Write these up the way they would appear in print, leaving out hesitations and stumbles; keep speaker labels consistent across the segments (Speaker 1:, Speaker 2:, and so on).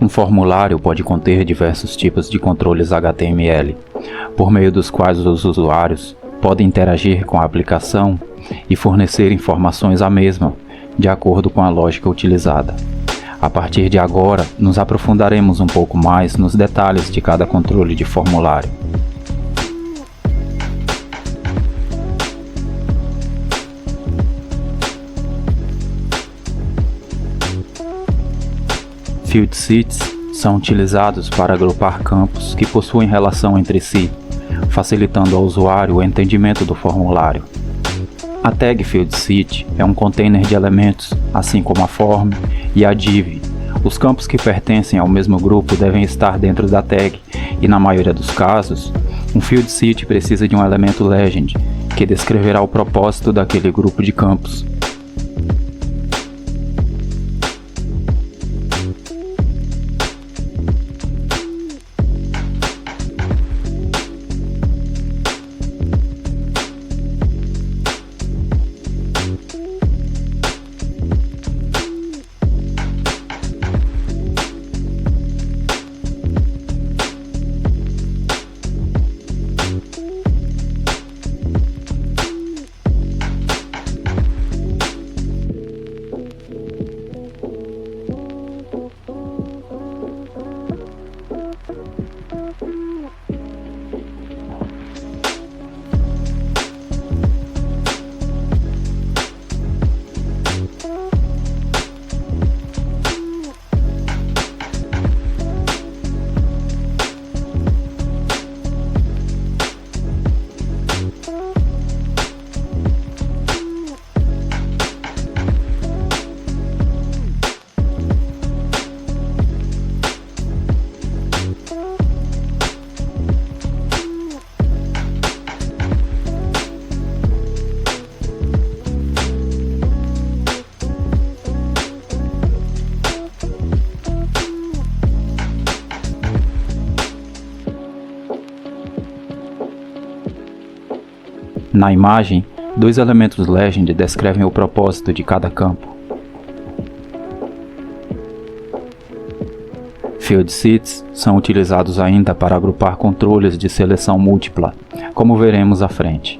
Speaker 1: Um formulário pode conter diversos tipos de controles HTML, por meio dos quais os usuários podem interagir com a aplicação e fornecer informações à mesma, de acordo com a lógica utilizada. A partir de agora, nos aprofundaremos um pouco mais nos detalhes de cada controle de formulário. Field seeds são utilizados para agrupar campos que possuem relação entre si, facilitando ao usuário o entendimento do formulário. A tag field seed é um container de elementos, assim como a form e a div. Os campos que pertencem ao mesmo grupo devem estar dentro da tag, e na maioria dos casos, um field seed precisa de um elemento legend, que descreverá o propósito daquele grupo de campos. Na imagem, dois elementos legend descrevem o propósito de cada campo. Field seeds são utilizados ainda para agrupar controles de seleção múltipla, como veremos à frente.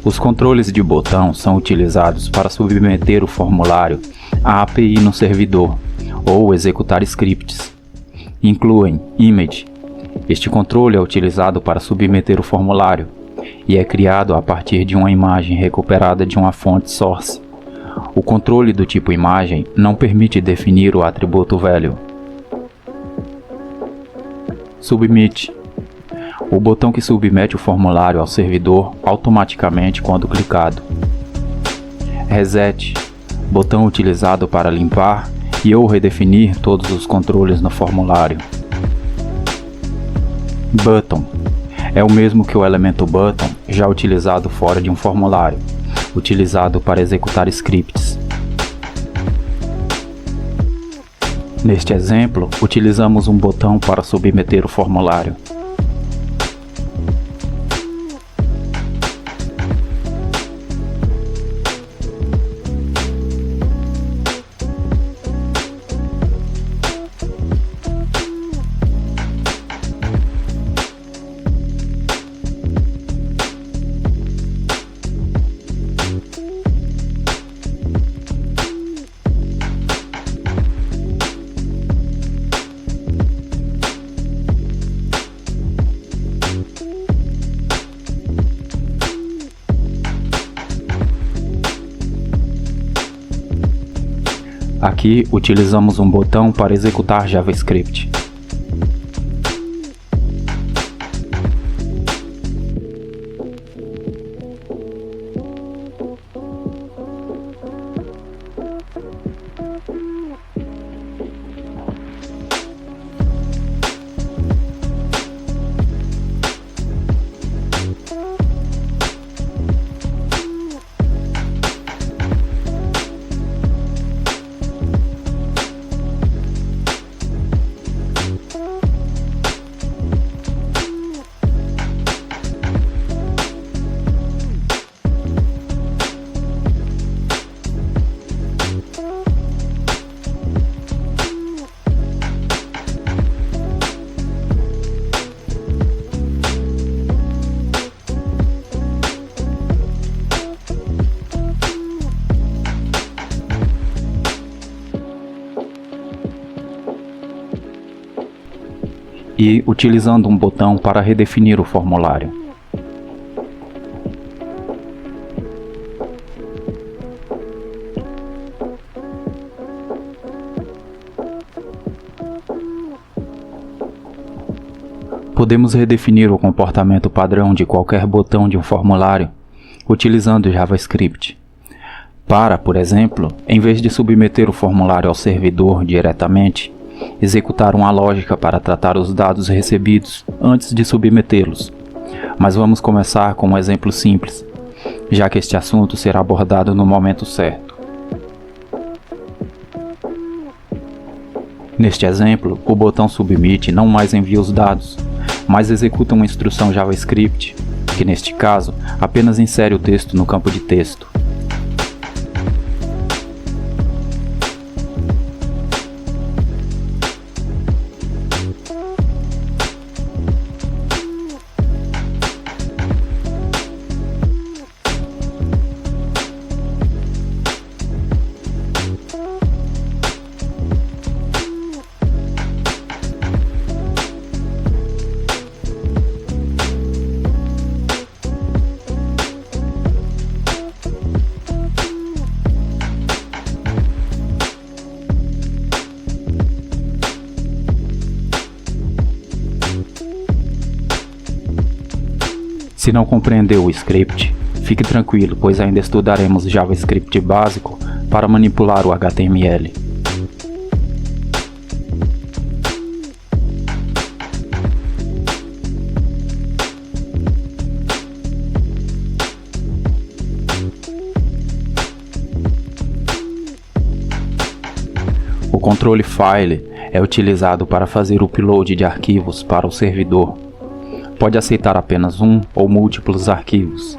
Speaker 1: Os controles de botão são utilizados para submeter o formulário à API no servidor ou executar scripts. Incluem image. Este controle é utilizado para submeter o formulário e é criado a partir de uma imagem recuperada de uma fonte source. O controle do tipo imagem não permite definir o atributo value. Submit. O botão que submete o formulário ao servidor automaticamente quando clicado. Reset. Botão utilizado para limpar e ou redefinir todos os controles no formulário. Button. É o mesmo que o elemento button já utilizado fora de um formulário, utilizado para executar scripts. Neste exemplo, utilizamos um botão para submeter o formulário. Aqui utilizamos um botão para executar JavaScript. E utilizando um botão para redefinir o formulário. Podemos redefinir o comportamento padrão de qualquer botão de um formulário utilizando JavaScript. Para, por exemplo, em vez de submeter o formulário ao servidor diretamente, executar uma lógica para tratar os dados recebidos antes de submetê-los. Mas vamos começar com um exemplo simples, já que este assunto será abordado no momento certo. Neste exemplo, o botão Submit não mais envia os dados, mas executa uma instrução JavaScript, que neste caso apenas insere o texto no campo de texto. Se não compreendeu o script, fique tranquilo, pois ainda estudaremos JavaScript básico para manipular o HTML. O controle File é utilizado para fazer o upload de arquivos para o servidor. Pode aceitar apenas um ou múltiplos arquivos.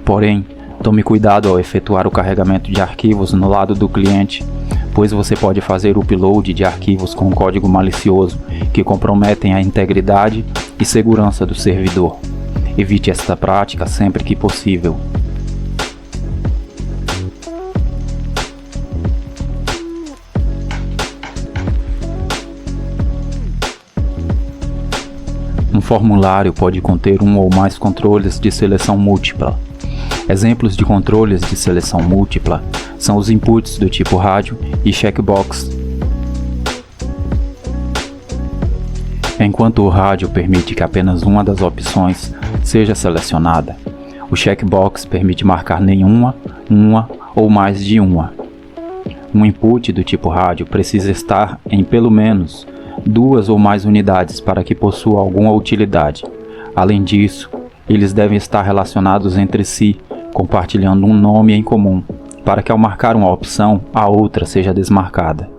Speaker 1: Porém, tome cuidado ao efetuar o carregamento de arquivos no lado do cliente, pois você pode fazer o upload de arquivos com código malicioso que comprometem a integridade e segurança do servidor. Evite esta prática sempre que possível. Um formulário pode conter um ou mais controles de seleção múltipla. Exemplos de controles de seleção múltipla são os inputs do tipo rádio e checkbox. Enquanto o rádio permite que apenas uma das opções seja selecionada, o checkbox permite marcar nenhuma, uma ou mais de uma. Um input do tipo rádio precisa estar em pelo menos 2 ou mais unidades para que possua alguma utilidade. Além disso, eles devem estar relacionados entre si, compartilhando um nome em comum, para que ao marcar uma opção, a outra seja desmarcada.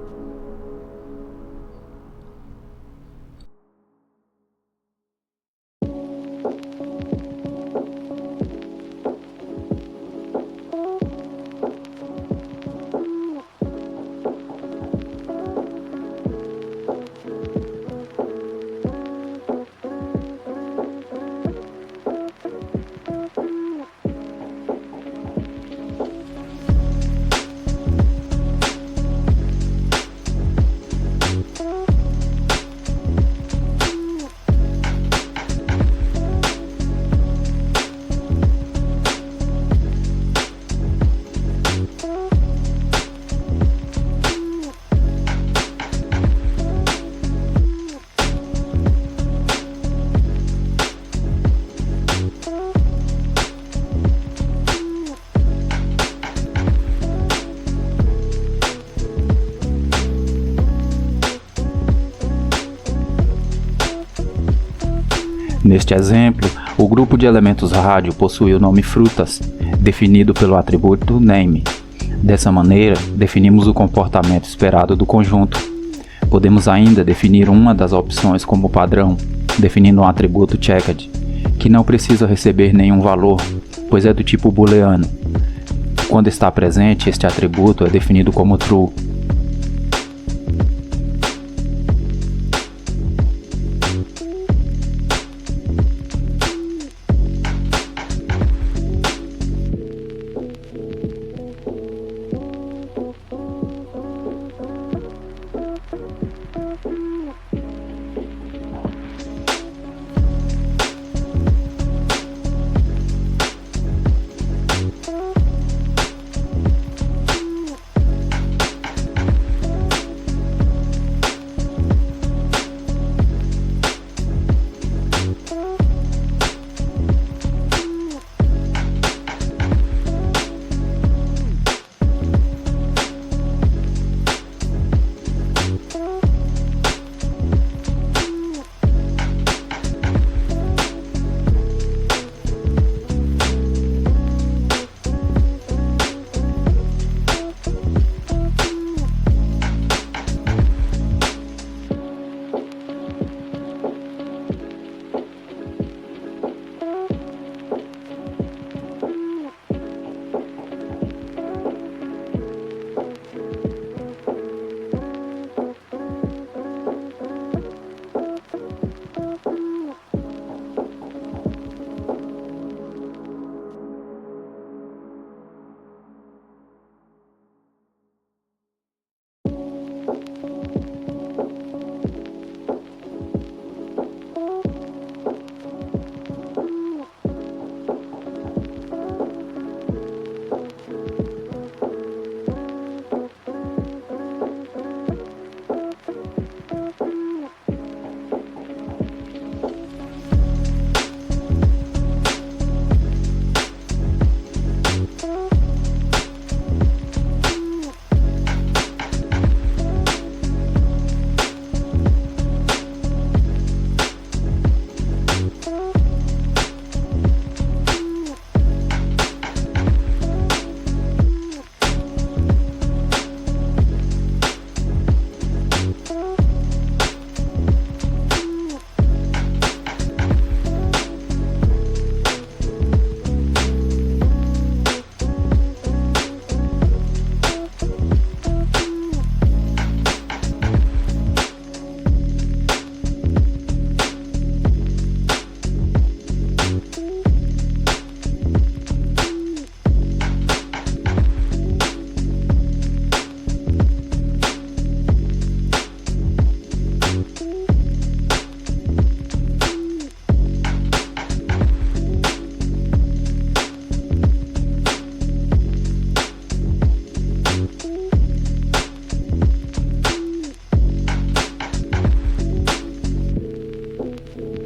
Speaker 1: Neste exemplo, o grupo de elementos rádio possui o nome frutas, definido pelo atributo name. Dessa maneira, definimos o comportamento esperado do conjunto. Podemos ainda definir uma das opções como padrão, definindo um atributo checked, que não precisa receber nenhum valor, pois é do tipo booleano. Quando está presente, este atributo é definido como true.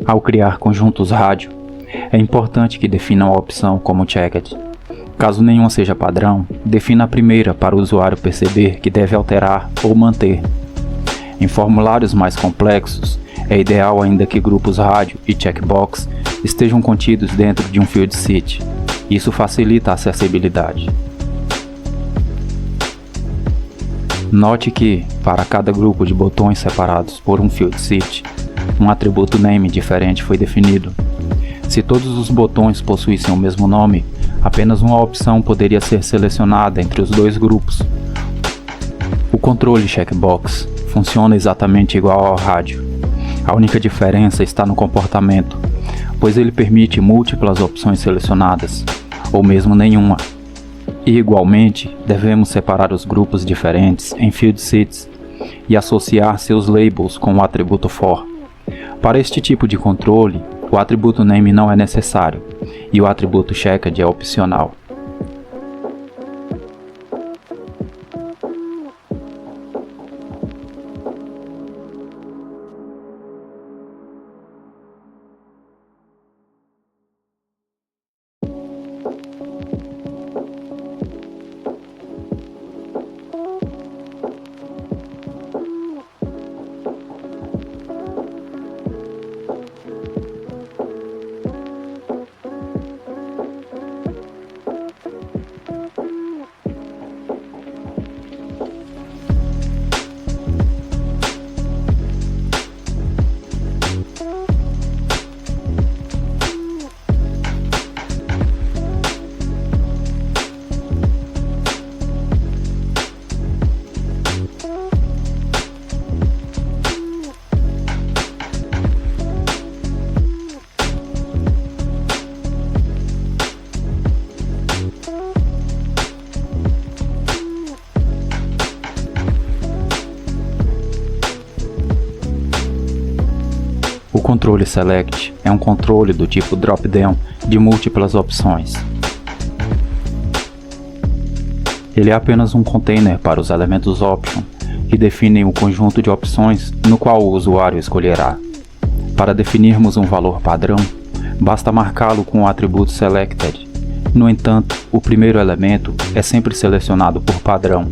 Speaker 1: Ao criar conjuntos rádio, é importante que definam a opção como checked. Caso nenhuma seja padrão, defina a primeira para o usuário perceber que deve alterar ou manter. Em formulários mais complexos, é ideal ainda que grupos rádio e checkbox estejam contidos dentro de um field seat. Isso facilita a acessibilidade. Note que, para cada grupo de botões separados por um field seat, um atributo name diferente foi definido. Se todos os botões possuíssem o mesmo nome, apenas uma opção poderia ser selecionada entre os dois grupos. O controle checkbox funciona exatamente igual ao rádio. A única diferença está no comportamento, pois ele permite múltiplas opções selecionadas, ou mesmo nenhuma. E igualmente, devemos separar os grupos diferentes em field seats e associar seus labels com o atributo for. Para este tipo de controle, o atributo name não é necessário e o atributo checked é opcional. controle select é um controle do tipo drop-down de múltiplas opções. Ele é apenas um container para os elementos option, que definem o conjunto de opções no qual o usuário escolherá. Para definirmos um valor padrão, basta marcá-lo com o atributo selected. No entanto, o primeiro elemento é sempre selecionado por padrão.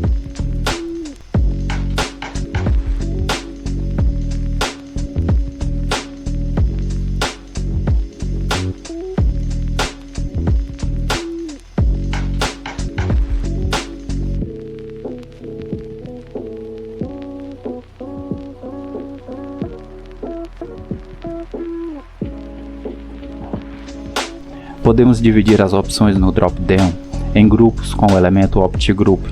Speaker 1: Podemos dividir as opções no drop-down em grupos com o elemento opt-group.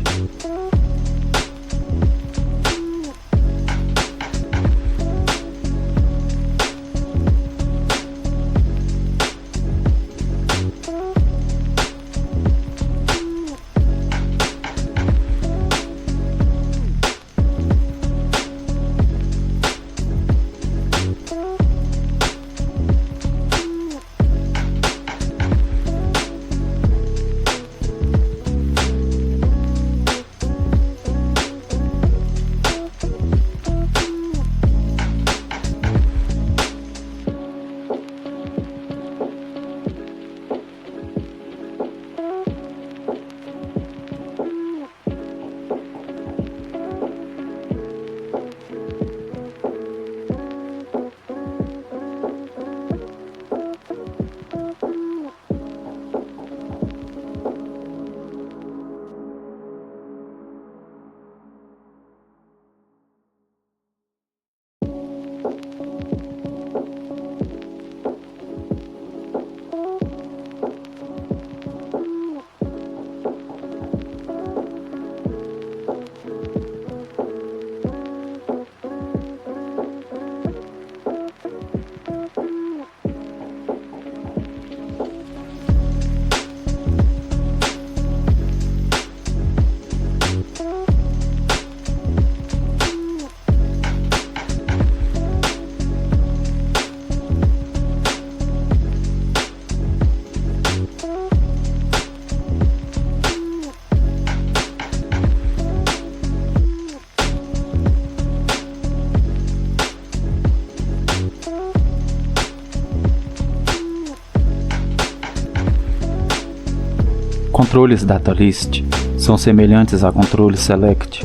Speaker 1: Controles DataList são semelhantes a controles Select,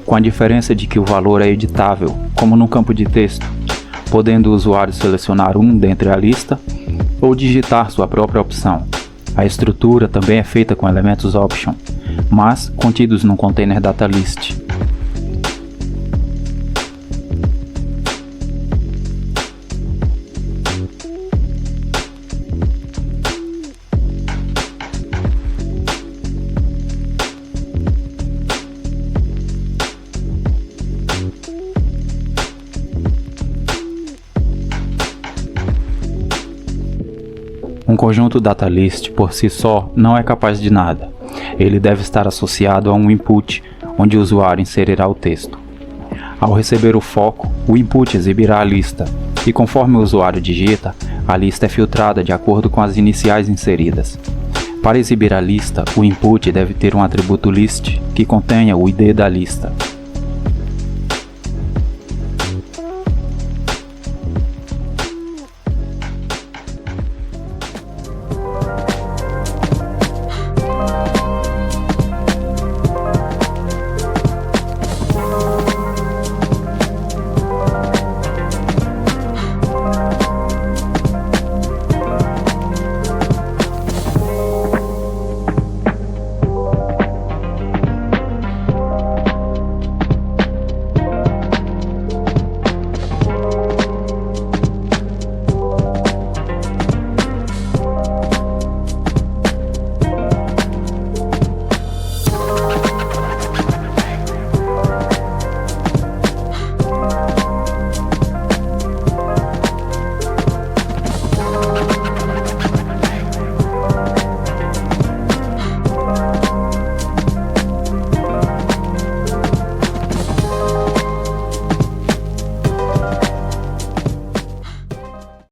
Speaker 1: com a diferença de que o valor é editável, como no campo de texto, podendo o usuário selecionar um dentre a lista ou digitar sua própria opção. A estrutura também é feita com elementos option, mas contidos num container DataList. Um conjunto DataList por si só não é capaz de nada. Ele deve estar associado a um input, onde o usuário inserirá o texto. Ao receber o foco, o input exibirá a lista, e conforme o usuário digita, a lista é filtrada de acordo com as iniciais inseridas. Para exibir a lista, o input deve ter um atributo list, que contenha o ID da lista.